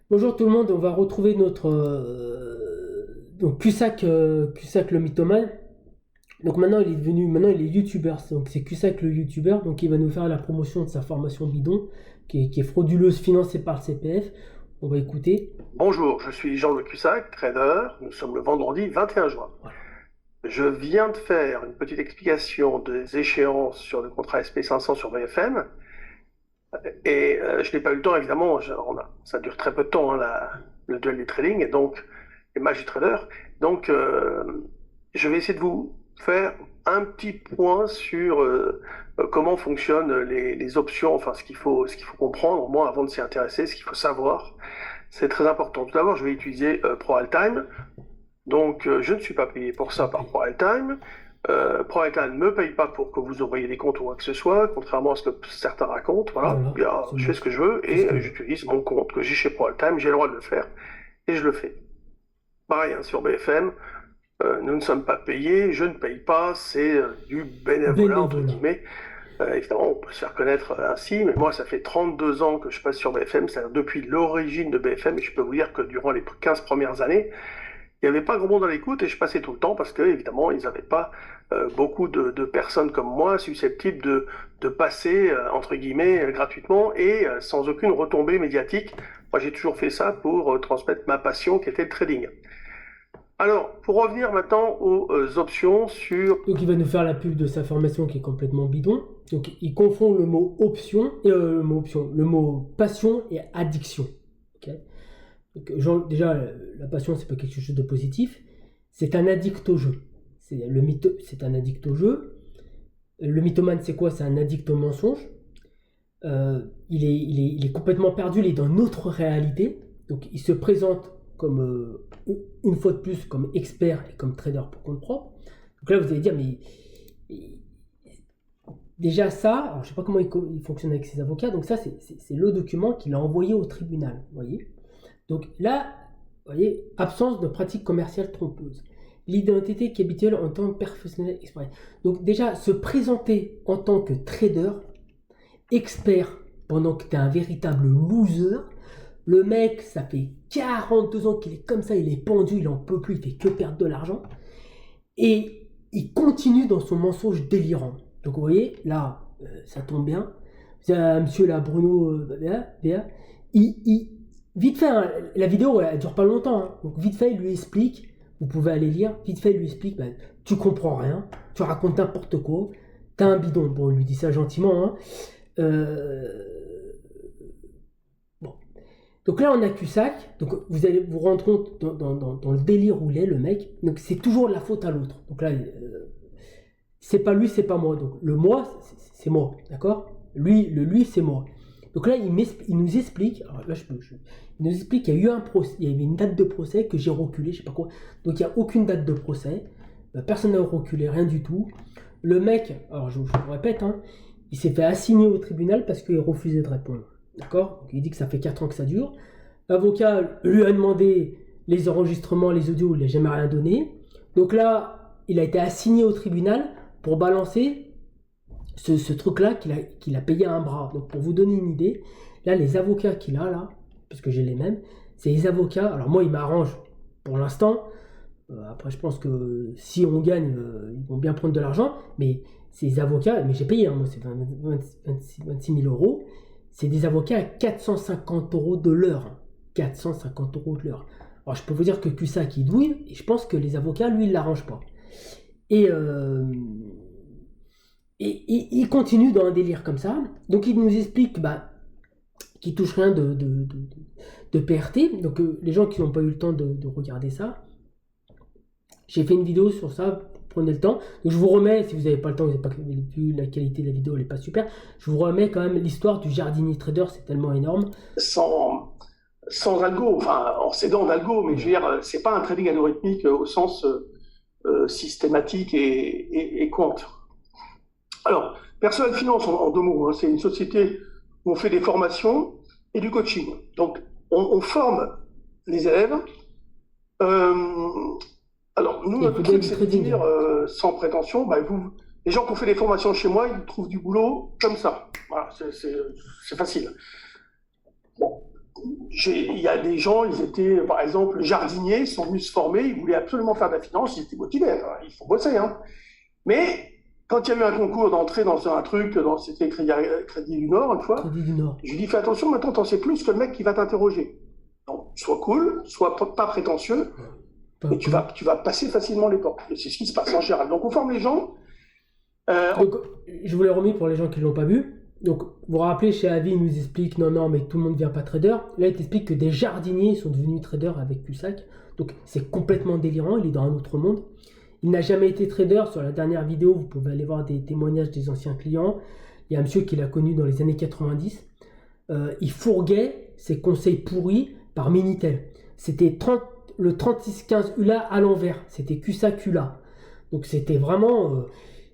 Bonjour tout le monde, on va retrouver notre donc Cusack, Cusack le mythomane. Donc maintenant il est youtubeur, donc c'est Cusack le youtubeur, donc il va nous faire la promotion de sa formation bidon, qui est frauduleuse financée par le CPF. On va écouter. Bonjour, je suis Jean-Luc Cussac, trader. Nous sommes le vendredi 21 juin. Je viens de faire une petite explication des échéances sur le contrat SP500 sur BFM. Et je n'ai pas eu le temps, évidemment, ça dure très peu de temps, hein, le duel du trading, et donc les matchs du trader. Donc, je vais essayer de vous faire un petit point sur comment fonctionnent les options, enfin ce qu'il faut comprendre, au moins avant de s'y intéresser, ce qu'il faut savoir. C'est très important. Tout d'abord, je vais utiliser ProAltime. Donc, je ne suis pas payé pour ça par ProAltime. ProAltime ne me paye pas pour que vous envoyiez des comptes ou quoi que ce soit, contrairement à ce que certains racontent. Voilà, Voilà, bien, je fais ce que je veux et j'utilise mon compte que j'ai chez ProAltime. J'ai le droit de le faire et je le fais. Pareil, hein, sur BFM, nous ne sommes pas payés, je ne paye pas, c'est du bénévolat, entre bénévolat. guillemets. Évidemment, on peut se faire connaître ainsi, mais moi, ça fait 32 ans que je passe sur BFM, c'est-à-dire depuis l'origine de BFM, et je peux vous dire que durant les 15 premières années, il n'y avait pas grand monde à l'écoute et je passais tout le temps parce que, évidemment, ils n'avaient pas beaucoup de personnes comme moi susceptibles de passer, entre guillemets, gratuitement et sans aucune retombée médiatique. Moi, j'ai toujours fait ça pour transmettre ma passion qui était le trading. Alors, pour revenir maintenant aux options sur... Donc il va nous faire la pub de sa formation qui est complètement bidon. Donc il confond le mot option et le mot passion et addiction. Ok. Donc, genre, déjà, la passion, c'est pas quelque chose de positif. C'est un addict au jeu. C'est un addict au jeu. Le mythomane, c'est quoi? C'est un addict au mensonge. Il est complètement perdu, il est dans notre réalité. Donc, il se présente comme, une fois de plus, comme expert et comme trader pour compte propre. Donc là, vous allez dire, mais déjà ça, alors je sais pas comment il fonctionne avec ses avocats. Donc ça, c'est le document qu'il a envoyé au tribunal. Vous voyez? Donc là, vous voyez, absence de pratique commerciale trompeuse. L'identité qui est habituelle en tant que professionnel exprès. Donc déjà, se présenter en tant que trader, expert, pendant que tu es un véritable loser. Le mec, ça fait 42 ans qu'il est comme ça, il est pendu, il en peut plus, il fait que perdre de l'argent. Et il continue dans son mensonge délirant. Donc vous voyez, là, ça tombe bien. Monsieur là, Bruno, vite fait, hein, la vidéo elle dure pas longtemps. Hein. Donc vite fait, il lui explique, vous pouvez aller lire, vite fait, il lui explique, tu comprends rien, tu racontes n'importe quoi, t'as un bidon. Bon, il lui dit ça gentiment. Hein. Bon. Donc là, on a Cusack. Donc vous allez vous rendre compte dans le délire où il est, le mec. Donc c'est toujours la faute à l'autre. Donc là, c'est pas lui, c'est pas moi. Donc le moi, c'est moi, d'accord? Lui, c'est moi. Donc là, il nous explique. Alors là, il nous explique qu'il y a eu il y avait une date de procès que j'ai reculé, je sais pas quoi. Donc il n'y a aucune date de procès. Personne n'a reculé, rien du tout. Le mec, alors je vous répète, hein, il s'est fait assigner au tribunal parce qu'il refusait de répondre. D'accord? Donc, il dit que ça fait 4 ans que ça dure. L'avocat lui a demandé les enregistrements, les audios, il n'a jamais rien donné. Donc là, il a été assigné au tribunal pour balancer ce truc-là qu'il a payé à un bras. Donc pour vous donner une idée, là, les avocats qu'il a, là, parce que j'ai les mêmes, c'est les avocats. Alors moi, ils m'arrangent pour l'instant. Après, je pense que si on gagne, ils vont bien prendre de l'argent. Mais ces avocats, mais j'ai payé, hein, moi, c'est 26 000 euros. C'est des avocats à 450 euros de l'heure. 450 euros de l'heure. Alors, je peux vous dire que Cusack, il douille, et je pense que les avocats, lui, ils ne l'arrangent pas. Et, il continue dans un délire comme ça. Donc, il nous explique qu'il touche rien de PRT. Donc, les gens qui n'ont pas eu le temps de regarder ça, j'ai fait une vidéo sur ça, prenez le temps. Donc je vous remets, si vous n'avez pas le temps, vous n'avez pas vu la qualité de la vidéo, elle n'est pas super. Je vous remets quand même l'histoire du jardinier trader, c'est tellement énorme. Sans algo, enfin en s'aidant d'algo, mais je veux dire, c'est pas un trading algorithmique au sens systématique et quant. Alors, Personnel Finance, en deux mots, hein, c'est une société où on fait des formations et du coaching. Donc, on forme les élèves. Alors, nous, notre truc, c'est de dire, sans prétention, les gens qui ont fait des formations chez moi, ils trouvent du boulot comme ça. Voilà, c'est facile. Bon. il y a des gens, ils étaient, par exemple, jardiniers, ils sont venus se former, ils voulaient absolument faire de la finance, ils étaient motivés, hein, il faut bosser. Hein. Mais quand il y a eu un concours d'entrée dans un truc, c'était Crédit du Nord, une fois, Crédit du Nord. je lui dis fais attention, maintenant t'en sais plus que le mec qui va t'interroger. Donc, sois cool, sois pas prétentieux, et tu vas passer facilement les portes. Et c'est ce qui se passe en général. Donc on forme les gens. Donc, je vous l'ai remis pour les gens qui ne l'ont pas vu. Donc, vous vous rappelez, chez Avi, il nous explique non, mais tout le monde ne devient pas trader. Là, il t'explique que des jardiniers sont devenus traders avec Cusack. Donc, c'est complètement délirant. Il est dans un autre monde. Il n'a jamais été trader. Sur la dernière vidéo, vous pouvez aller voir des témoignages des anciens clients. Il y a un monsieur qui l'a connu dans les années 90. Il fourguait ses conseils pourris par Minitel. C'était le 3615 ULA à l'envers. C'était Cusack ULA. Donc, c'était vraiment...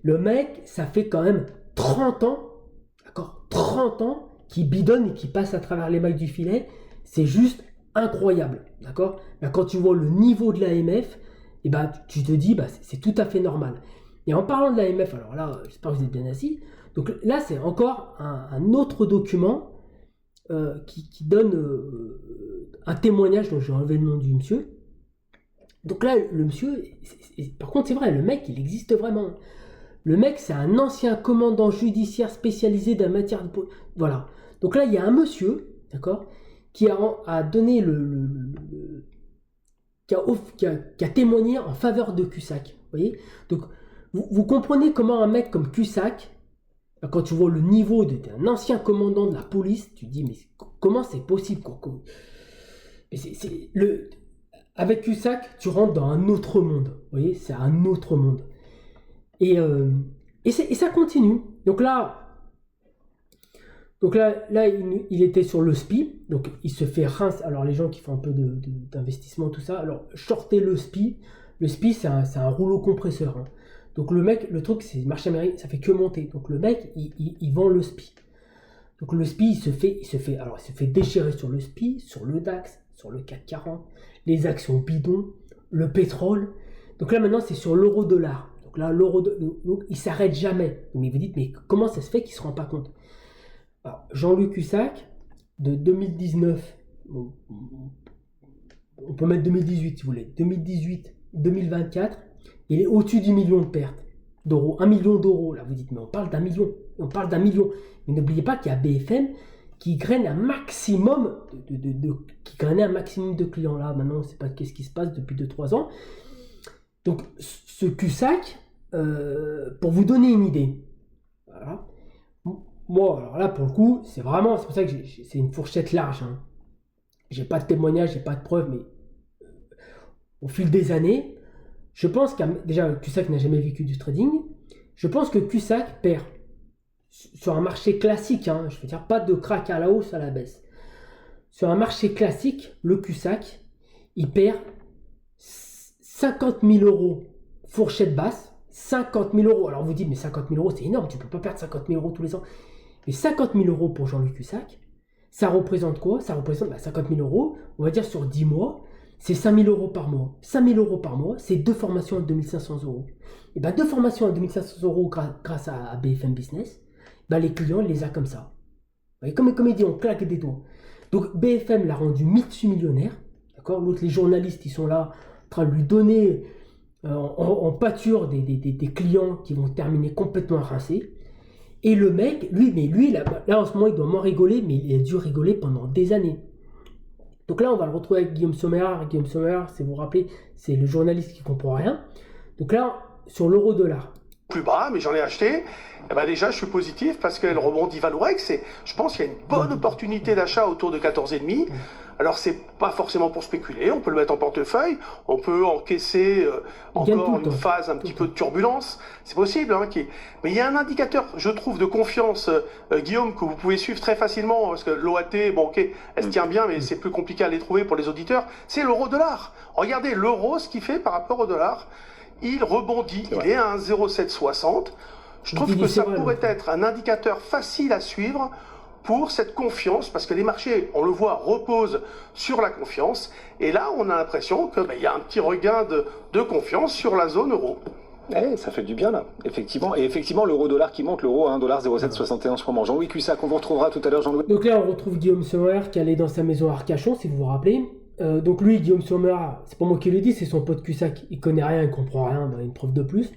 le mec, ça fait quand même 30 ans, d'accord, 30 ans qu'il bidonne et qu'il passe à travers les mailles du filet. C'est juste incroyable, d'accord. Quand tu vois le niveau de l'AMF, et ben, tu te dis, c'est tout à fait normal. Et en parlant de l'AMF, alors là, j'espère que vous êtes bien assis. Donc là, c'est encore un autre document qui donne un témoignage dont j'ai enlevé le nom du monsieur. Donc là, le monsieur, par contre, c'est vrai, le mec, il existe vraiment. Le mec, c'est un ancien commandant judiciaire spécialisé dans la matière de... Voilà. Donc là, il y a un monsieur, d'accord, qui a donné qui a témoigné en faveur de Cusack. Vous voyez. Donc, vous comprenez comment un mec comme Cusack, quand tu vois le niveau d'un ancien commandant de la police, tu te dis, mais comment c'est possible, quoi. Avec Cusack, tu rentres dans un autre monde. Vous voyez, c'est un autre monde. Et ça continue. Donc là, il était sur le SPI. Donc il se fait rince. Alors les gens qui font un peu d'investissement, tout ça. Alors shorter le SPI. Le SPI, c'est un rouleau compresseur. Hein. Donc le mec, le truc, c'est le marché américain, ça fait que monter. Donc le mec, il vend le SPI. Donc le SPI, il se fait déchirer sur le SPI, sur le DAX, sur le CAC 40, les actions bidons, le pétrole. Donc là maintenant, c'est sur l'euro-dollar. Donc là, donc, il ne s'arrête jamais. Mais vous dites, mais comment ça se fait qu'il ne se rend pas compte? Alors, Jean-Luc Cusack, de 2019, on peut mettre 2018 si vous voulez, 2018-2024, il est au-dessus du million de pertes d'euros. 1 million d'euros, là vous dites, mais on parle d'un million. Mais n'oubliez pas qu'il y a BFM qui graine un maximum qui grainait un maximum de clients. Là, maintenant, on ne sait pas qu'est-ce qui se passe depuis 2-3 ans. Donc, ce Cusack, pour vous donner une idée, voilà. Moi, alors là, pour le coup, c'est pour ça que c'est une fourchette large. Hein. J'ai pas de témoignage, j'ai pas de preuves, mais au fil des années, je pense déjà, Cusack n'a jamais vécu du trading. Je pense que Cusack perd sur un marché classique, hein, je veux dire, pas de crack à la hausse, à la baisse. Sur un marché classique, le Cusack, il perd 50 000 euros fourchette basse, 50 000 euros. Alors vous dites, mais 50 000 euros, c'est énorme, tu ne peux pas perdre 50 000 euros tous les ans. Mais 50 000 euros pour Jean-Luc Cusack, ça représente quoi? Ça représente 50 000 euros, on va dire sur 10 mois, c'est 5 000 euros par mois. 5 000 euros par mois, c'est 2 formations à 2 500 euros. Et bien 2 formations à 2 500 euros grâce à BFM Business, les clients, ils les a comme ça. Comme il dit, on claque des doigts. Donc BFM l'a rendu multimillionnaire. D'accord. L'autre, les journalistes, ils sont là en train de lui donner en pâture des clients qui vont terminer complètement rincés. Et le mec, lui là en ce moment, il doit moins rigoler, mais il a dû rigoler pendant des années. Donc là, on va le retrouver avec Guillaume Sommer. Guillaume Sommer, si vous vous rappelez, c'est le journaliste qui ne comprend rien. Donc là, sur l'euro-dollar. Plus bas, mais j'en ai acheté. Et ben déjà, je suis positif parce qu'elle rebondit Valorex. Et je pense qu'il y a une bonne opportunité d'achat autour de 14,5. Alors, c'est pas forcément pour spéculer. On peut le mettre en portefeuille. On peut encaisser encore une phase un petit peu de turbulence. C'est possible. Hein, mais il y a un indicateur, je trouve, de confiance, Guillaume, que vous pouvez suivre très facilement. Parce que l'OAT, bon, ok, elle se tient bien, mais c'est plus compliqué à les trouver pour les auditeurs. C'est l'euro-dollar. Regardez l'euro, ce qu'il fait par rapport au dollar. Il rebondit, il est à 1,0760. Je trouve que ça pourrait être un indicateur facile à suivre pour cette confiance, parce que les marchés, on le voit, reposent sur la confiance. Et là, on a l'impression qu'il y a un petit regain de confiance sur la zone euro. Ça fait du bien là, effectivement. Et effectivement, l'euro-dollar qui monte, l'euro à 1,0771 en ce moment. Jean-Louis Cussac, on vous retrouvera tout à l'heure, Jean-Louis. Donc là, on retrouve Guillaume Sommer qui allait dans sa maison à Arcachon, si vous vous rappelez. Donc lui, Guillaume Sommer, c'est pas moi qui le dis, c'est son pote Cussac. Il connaît rien, il comprend rien, une preuve de plus.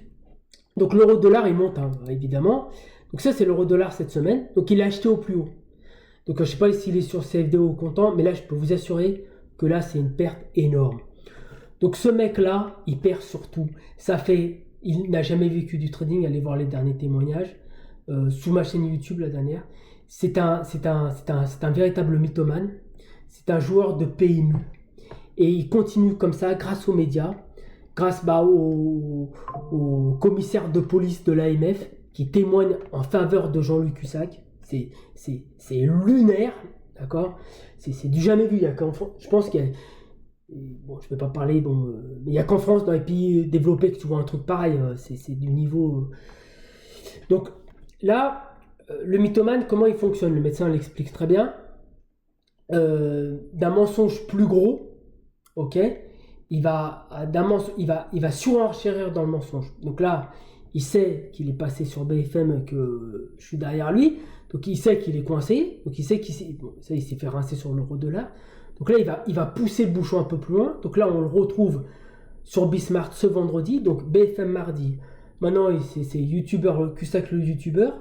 Donc l'euro-dollar, il monte, évidemment. Donc ça, c'est l'euro-dollar cette semaine. Donc il a acheté au plus haut. Donc je sais pas s'il est sur CFD ou au comptant, mais là, je peux vous assurer que là, c'est une perte énorme. Donc ce mec-là, il perd surtout. Il n'a jamais vécu du trading. Allez voir les derniers témoignages sous ma chaîne YouTube, la dernière. C'est un véritable mythomane. C'est un joueur de PMU. Et il continue comme ça grâce aux médias, grâce au commissaire de police de l'AMF qui témoigne en faveur de Jean-Luc Cussac. C'est lunaire, d'accord ? C'est du jamais vu. Je pense qu'il y a... Bon, je ne vais pas parler, mais il n'y a qu'en France, dans les pays développés, que tu vois un truc pareil. C'est du niveau... Donc là, le mythomane, comment il fonctionne ? Le médecin l'explique très bien. D'un mensonge plus gros, ok, il va surenchérir dans le mensonge. Donc là, il sait qu'il est passé sur BFM, que je suis derrière lui, donc il sait qu'il est coincé, donc il sait il s'est fait rincer sur l'euro-dollar. Donc là, il va pousser le bouchon un peu plus loin. Donc là, on le retrouve sur Bismart ce vendredi, donc BFM mardi. Maintenant, c'est youtubeur, Cussac le youtubeur.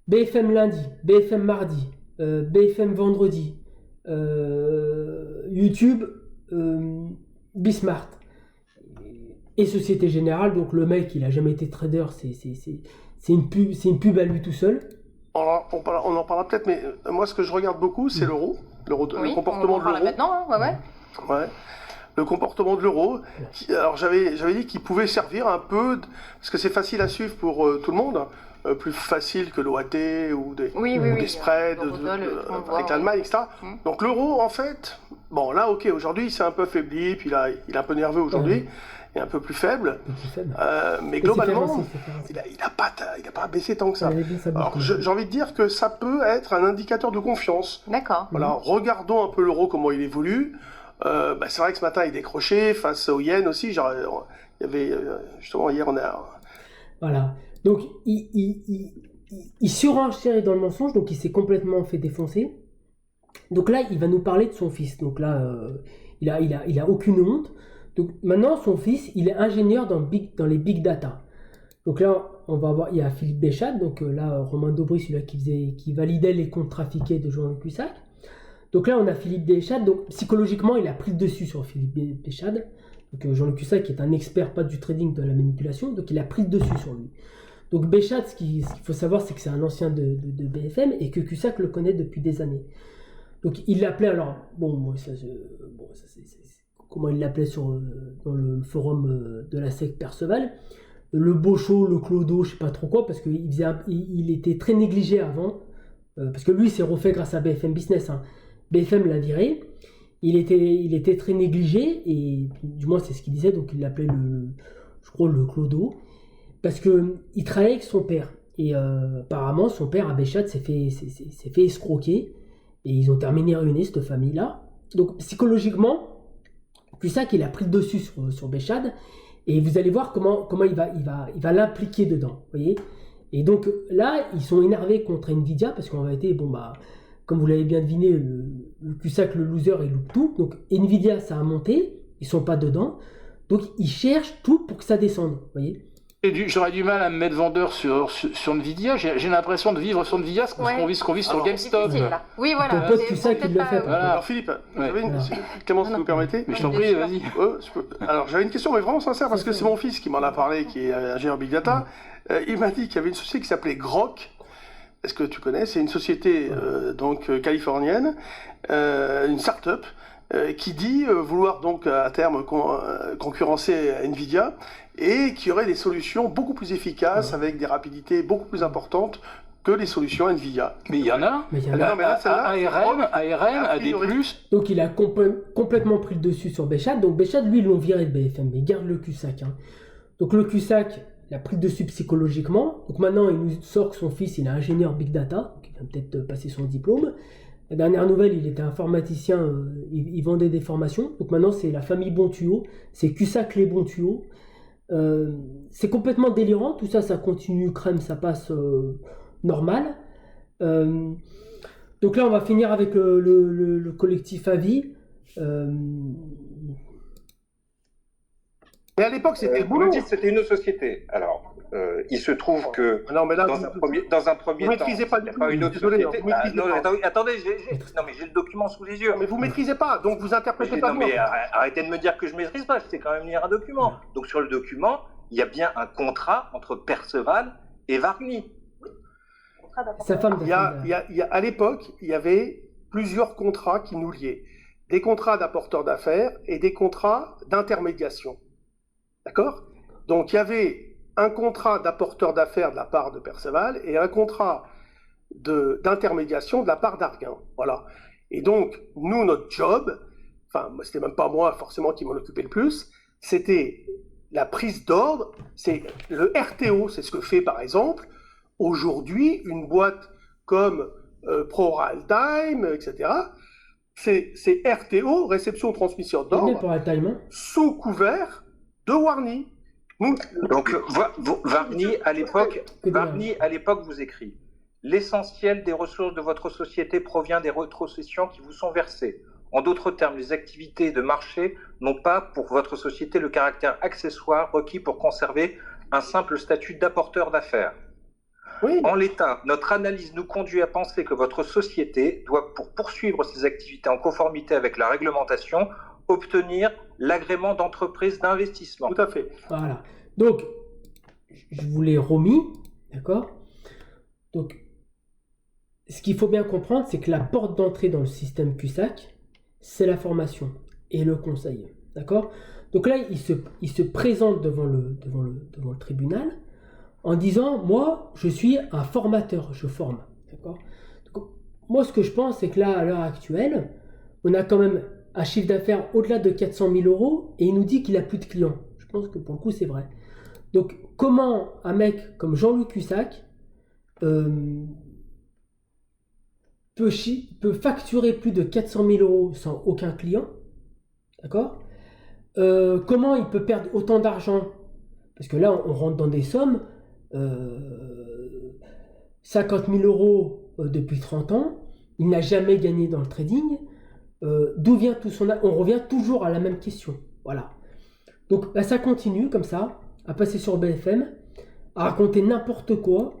BFM lundi, BFM mardi, BFM vendredi, YouTube, Bismart et Société Générale. Donc le mec, il a jamais été trader, c'est une pub à lui tout seul. On en parlera peut-être, mais moi ce que je regarde beaucoup, c'est l'euro, oui, le comportement de l'euro. Maintenant, hein, ouais. Le comportement de l'euro. Alors j'avais dit qu'il pouvait servir un peu, parce que c'est facile à suivre pour tout le monde, plus facile que l'OAT ou des spreads avec l'Allemagne, etc. Donc l'euro, en fait, bon là, ok, aujourd'hui c'est un peu affaibli, puis il est un peu nerveux aujourd'hui. est un peu plus faible, mais globalement, il n'a pas baissé tant que ça. Alors, j'ai envie de dire que ça peut être un indicateur de confiance. D'accord. Voilà, regardons un peu l'euro, comment il évolue. C'est vrai que ce matin, il décrochait face au yen aussi. Genre, il y avait, justement, hier, on a... Voilà. Donc, il surenchérit dans le mensonge, donc il s'est complètement fait défoncer. Donc là, il va nous parler de son fils. Donc là, il a aucune honte. Donc maintenant, son fils, il est ingénieur dans les big data. Donc là, on va voir, il y a Philippe Béchade. Donc là, Romain Daubry, celui-là qui validait les comptes trafiqués de Jean-Luc Cussac. Donc là, on a Philippe Béchade. Donc psychologiquement, il a pris le dessus sur Philippe Béchade. Donc Jean-Luc Cussac est un expert, pas du trading, de la manipulation. Donc il a pris le dessus sur lui. Donc Béchade, ce qu'il faut savoir, c'est que c'est un ancien de BFM et que Cussac le connaît depuis des années. Donc il l'appelait, alors, comment il l'appelait dans le forum de la secte Perceval, le Bochot, le Clodo, je sais pas trop quoi, parce qu'il était très négligé avant, parce que lui, il s'est refait grâce à BFM Business. BFM l'a viré, il était très négligé, et du moins c'est ce qu'il disait, donc il l'appelait je crois le Clodo, parce qu'il travaillait avec son père, et apparemment son père, à Béchade, s'est fait escroquer, et ils ont terminé ruinés, cette famille-là. Donc psychologiquement, Cussac, il a pris le dessus sur Béchade, et vous allez voir comment il va l'impliquer dedans, voyez. Et donc là, ils sont énervés contre Nvidia, parce qu'en réalité, comme vous l'avez bien deviné, le Cussac, le loser, il loupe tout. Donc Nvidia, ça a monté, ils sont pas dedans, donc ils cherchent tout pour que ça descende, voyez. J'aurais du mal à me mettre vendeur sur Nvidia. J'ai l'impression de vivre sur Nvidia, ce qu'on vit sur GameStop. Oui, voilà. Ton pote Cussac, il le fait. Voilà. Alors Philippe, Clément, si vous permettez. Mais je t'en prie, vas-y. Alors j'avais une question, mais vraiment sincère, parce que c'est mon fils qui m'en a parlé, qui est ingénieur Big Data. Il m'a dit qu'il y avait une société qui s'appelait Grok. Est-ce que tu connais? C'est une société californienne, une start-up, qui dit vouloir donc à terme concurrencer Nvidia, et qui aurait des solutions beaucoup plus efficaces, avec des rapidités beaucoup plus importantes que les solutions Nvidia. Mais il y en a. ARM a des plus. Donc il a complètement pris le dessus sur Béchade. Donc Béchade, lui, ils l'ont viré de BFM, mais il garde le Cussac. Donc le Cussac, il a pris le dessus psychologiquement. Donc maintenant, il nous sort que son fils, il est ingénieur Big Data, donc il va peut-être passer son diplôme. La dernière nouvelle, il était informaticien, il vendait des formations. Donc maintenant, c'est la famille Bon Tuyau, c'est Cusack les Bons Tuyaux. C'est complètement délirant, tout ça, ça continue crème, ça passe normal. Donc là, on va finir avec le collectif Avis. Mais à l'époque, c'était le Vous boulot. me dites que c'était une société. Alors, il se trouve que Non, mais là, dans un premier vous temps, maîtrisez pas il n'y a du pas tout. une autre Désolé, société. vous maîtrisez non, pas. attendez, non, mais j'ai le document sous les yeux. Mais vous maîtrisez pas, donc vous interprétez pas Non, bien. mais arrêtez de me dire que je maîtrise pas. Je sais quand même lire un document. Donc sur le document, il y a bien un contrat entre Perceval et Vargny. Sa femme À l'époque, il y avait plusieurs contrats qui nous liaient. Des contrats d'apporteurs d'affaires et des contrats d'intermédiation. D'accord? Donc il y avait un contrat d'apporteur d'affaires de la part de Perceval et un contrat d'intermédiation de la part d'Arguin. Voilà. Et donc, nous, notre job, enfin, c'était même pas moi forcément qui m'en occupais le plus, c'était la prise d'ordre, c'est le RTO, c'est ce que fait par exemple aujourd'hui une boîte comme ProRealTime, etc. C'est RTO, réception transmission d'ordre, sous couvert de Warny. Donc Vargny à l'époque vous écrit: l'essentiel des ressources de votre société provient des rétrocessions qui vous sont versées. En d'autres termes, les activités de marché n'ont pas pour votre société le caractère accessoire requis pour conserver un simple statut d'apporteur d'affaires. Oui. En l'état, notre analyse nous conduit à penser que votre société doit, pour poursuivre ses activités en conformité avec la réglementation, obtenir l'agrément d'entreprise d'investissement. Tout à fait. Voilà. Donc, je vous l'ai remis, d'accord? Donc, ce qu'il faut bien comprendre, c'est que la porte d'entrée dans le système Cusack, c'est la formation et le conseil, d'accord? Donc là, il se présente devant le tribunal en disant, moi, je suis un formateur, je forme, d'accord? Donc, moi, ce que je pense, c'est que là, à l'heure actuelle, on a quand même un chiffre d'affaires au-delà de 400 000 € et il nous dit qu'il n'a plus de clients. Je pense que pour le coup, c'est vrai. Donc, comment un mec comme Jean-Louis Cusack peut facturer plus de 400 000 € sans aucun client, d'accord? Comment il peut perdre autant d'argent? Parce que là, on rentre dans des sommes, 50 000 € depuis 30 ans, il n'a jamais gagné dans le trading. D'où vient tout son... On revient toujours à la même question, voilà. Donc ça continue comme ça, à passer sur BFM, à raconter n'importe quoi,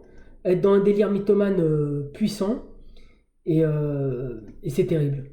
être dans un délire mythomane puissant, et c'est terrible.